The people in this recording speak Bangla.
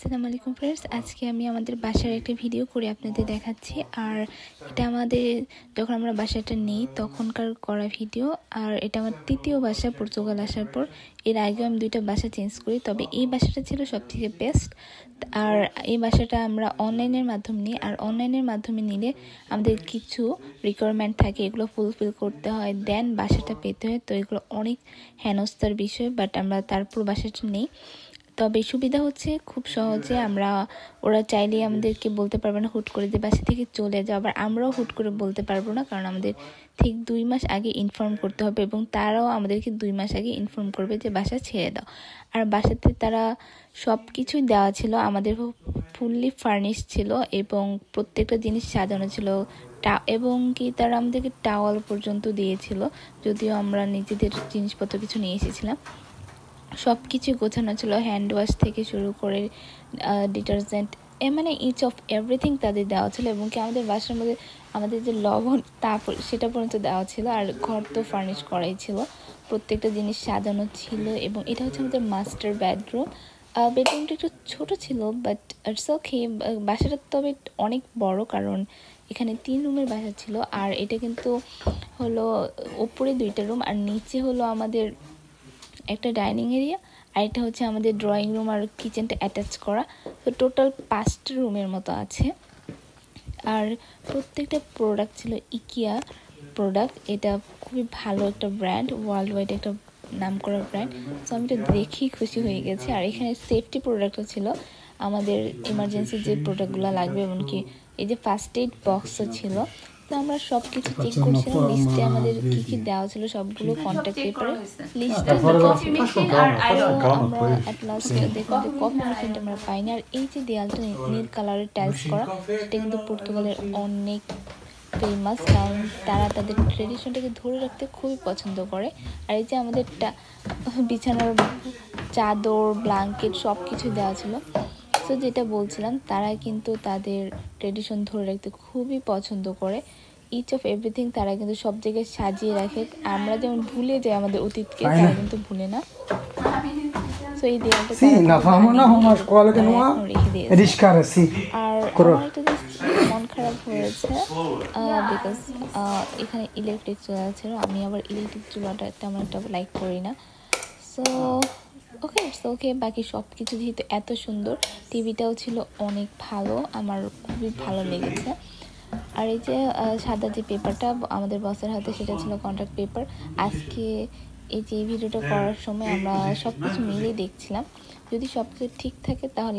আসসালামু আলাইকুম फ्रेंड्स, আজকে আমি আমাদের বাসার একটা ভিডিও করে আপনাদের দেখাচ্ছি। আর এটা আমাদের যখন আমরা বাসাটা নেই তখনকার করা ভিডিও। আর এটা আমার তৃতীয় বাসা পর্তুগাল আসার পর। এর আগে আমি দুইটা বাসা চেঞ্জ করি, তবে এই বাসাটা ছিল সবথেকে বেস্ট। আর এই বাসাটা আমরা অনলাইনের মাধ্যমে নিই, আর অনলাইনের মাধ্যমে নিলে আমাদের কিছু রিকোয়ারমেন্ট থাকে, এগুলো ফুলফিল করতে হয়, দেন বাসাটা পেতে হয়। তো এগুলো অনেক হেনস্থার বিষয়, বাট আমরা তারপর বাসাটা নেই। তবে সুবিধা হচ্ছে খুব সহজে ওরা চাইলেই আমাদেরকে বলতে পারবে না হুট করে যে বাসা থেকে চলে যাও, আবার আমরাও হুট করে বলতে পারবো না, কারণ আমাদের ঠিক 2 মাস আগে ইনফর্ম করতে হবে এবং তারাও আমাদেরকে 2 মাস আগে ইনফর্ম করবে যে বাসা ছেড়ে দাও। আর বাসাতে তারা সব কিছুই দেওয়া ছিল, আমাদের ফুললি ফার্নিশ ছিল এবং প্রত্যেকটা জিনিস সাজানো ছিল, এবং কি তারা আমাদেরকে টাওয়াল পর্যন্ত দিয়েছিল, যদিও আমরা নিজেদের জিনিসপত্র কিছু নিয়ে এসেছিলাম। সব কিছু গোছানো ছিল, হ্যান্ড ওয়াশ থেকে শুরু করে ডিটারজেন্ট, মানে ইচ অফ এভরিথিং তাদের দেওয়া ছিল। এবং কি আমাদের বাসার মধ্যে আমাদের যে লবণ সেটা পর্যন্ত দেওয়া ছিল। আর ঘর তো ফার্নিশ করাই ছিল, প্রত্যেকটা জিনিস সাজানো ছিল। এবং এটা হচ্ছে আমাদের মাস্টার বেডরুম। বেডরুমটা একটু ছোট ছিল, বাট ইটস ওকে। বাসাটা তবে অনেক বড়, কারণ এখানে 3 রুমের বাসা ছিল। আর এটা কিন্তু হলো ওপরে 2টা রুম, আর নিচে হলো আমাদের একটা ডাইনিং এরিয়া, আর এটা হচ্ছে আমাদের ড্রয়িং রুম আর কিচেনটা অ্যাটাচ করা। তো টোটাল 5টা রুমের মতো আছে। আর প্রত্যেকটা প্রোডাক্ট ছিল ইকিয়া প্রোডাক্ট। এটা খুবই ভালো একটা ব্র্যান্ড, ওয়ার্ল্ড ওয়াইড একটা নাম করা ব্র্যান্ড। সো আমি এটা দেখেই খুশি হয়ে গেছি। আর এখানে সেফটি প্রোডাক্টও ছিল, আমাদের ইমার্জেন্সি যে প্রোডাক্টগুলো লাগবে, এমনকি এই যে ফার্স্ট এইড বক্সও ছিল। তো আমরা সব কিছু চেক করছিলাম, লিস্টে আমাদের কী কী দেওয়া ছিল সবগুলো কন্ট্যাক্ট পেপারে লিস্টে আমরা অ্যাট লাস্ট দেখলাম যে কফি মেশিনটা আমরা পাইনি। আর এই যে দেয়ালটা নীল কালারের টাইলস করা, সেটা কিন্তু পর্তুগালের অনেক ফেমাস, কারণ তারা তাদের ট্রেডিশনটাকে ধরে রাখতে খুবই পছন্দ করে। আর এই যে আমাদের বিছানার চাদর, ব্ল্যাঙ্কেট সব কিছু দেওয়া ছিল। তো যেটা বলছিলাম, তারা কিন্তু তাদের ট্রেডিশন ধরে রাখতে খুবই পছন্দ করে। ইচ অফ এভরিথিং তারা কিন্তু সব জায়গায় সাজিয়ে রাখে। আমরা যেমন ভুলে যাই আমাদের অতীতকে, তারা কিন্তু ভুলে না। সো এই দেয়ালটা আর একটা মন খারাপ হয়েছে বিকজ এখানে ইলেকট্রিক চুলা ছিল, আমি আবার ইলেকট্রিক চুলাটা তেমন একটা লাইক করি না। সো ওকে, বাকি সব কিছু যেহেতু এত সুন্দর, টিভিটাও ছিল অনেক ভালো, আমার খুবই ভালো লেগেছে। আর এই যে সাদা যে পেপারটা আমাদের বসের হাতে, সেটা ছিল কন্ট্রাক্ট পেপার। আজকে এই যে ভিডিওটা করার সময় আমরা সব কিছু মিলিয়ে দেখছিলাম, যদি সব কিছু ঠিক থাকে তাহলে